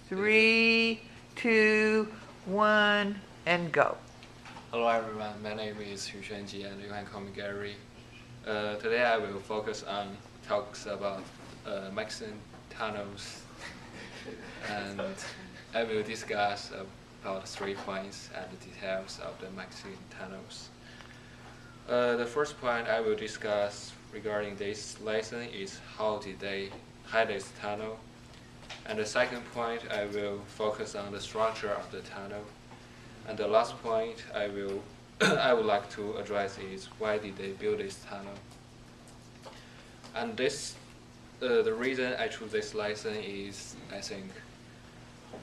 3, 2, 1, and go. Hello everyone, my name is Hu Xuanji and you can call me Gary. Today I will focus on talks about Mexican tunnels and I will discuss about 3 points and the details of the Mexican tunnels. The first point I will discuss regarding this lesson is how did they hide this tunnel. And the second point I will focus on the structure of the tunnel. And the last point I would like to address is why did they build this tunnel. And the reason I choose this lesson is I think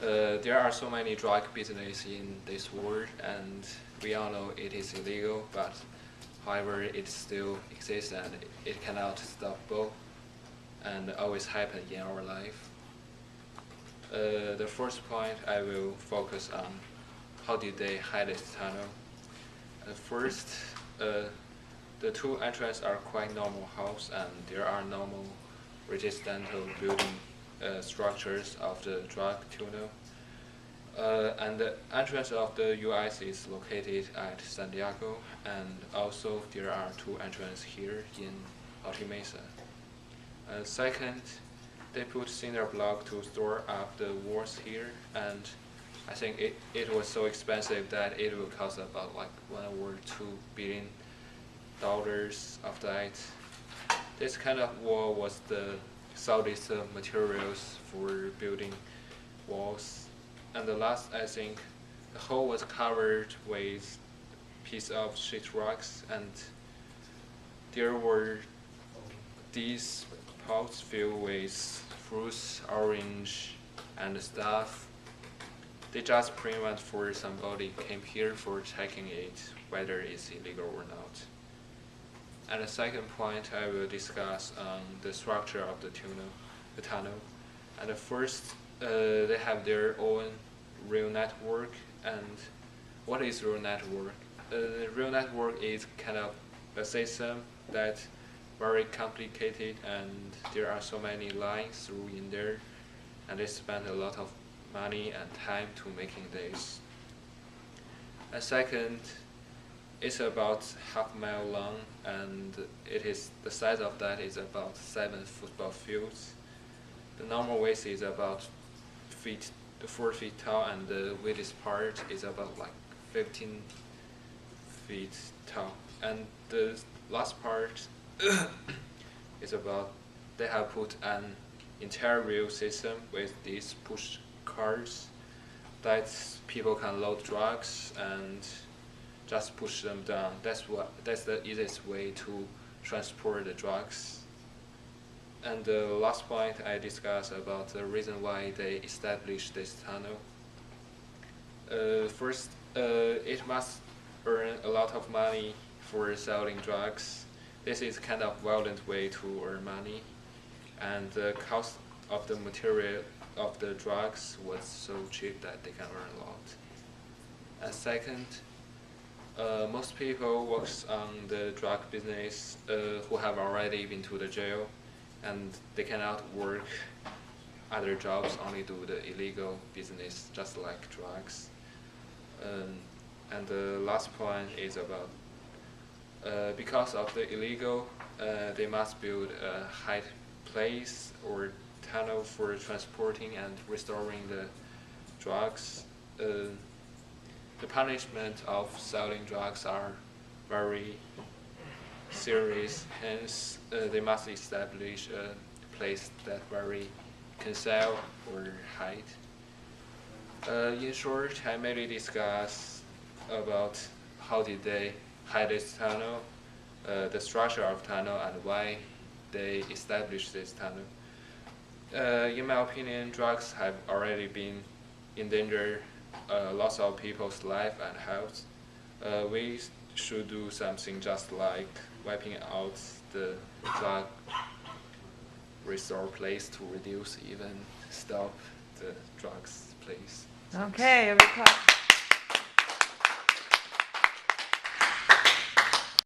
there are so many drug business in this world and we all know it is illegal, but however it still exists and it cannot stop both and always happen in our life. The first point I will focus on how did they hide this tunnel. First, the two entrances are quite normal house and there are normal residential building structures of the drug tunnel. And the entrance of the US is located at San Diego, and also there are 2 entrances here in Alta Mesa. Second, they put cinder block to store up the walls here, and I think it was so expensive that it will cost about like $1 or $2 billion of that. This kind of wall was the soundest materials for building walls. And the last, I think, the whole was covered with piece of sheetrocks, and there were these pots filled with fruits, orange, and stuff. They just prevent for somebody came here for checking it whether it's illegal or not. And the second point I will discuss the structure of the tunnel. And the first, they have their own rail network. And what is rail network? The rail network is kind of a system that very complicated and there are so many lines through in there, and they spend a lot of money and time to making this. And second, it's about half-mile long, and the size of that is about 7 football fields. The normal width is about 4 feet tall, and the width part is about like 15 feet tall. And the last part is about they have put an entire rail system with these push cars that people can load drugs and just push them down. That's the easiest way to transport the drugs. And the last point I discuss about the reason why they established this tunnel. First, it must earn a lot of money for selling drugs. This is kind of violent way to earn money, and the cost of the material of the drugs was so cheap that they can earn a lot. And second, most people works on the drug business who have already been to the jail, and they cannot work other jobs, only do the illegal business just like drugs. And the last point is about because of the illegal, they must build a high place or tunnel for transporting and restoring the drugs. The punishment of selling drugs are very serious, hence they must establish a place that can sell or hide. In short, I mainly discuss about how did they hide this tunnel, the structure of tunnel, and why they established this tunnel. In my opinion, drugs have already been endangered lots of people's life and health. We should do something just like wiping out the drug restore place to reduce, even stop the drugs place. Okay, everybody.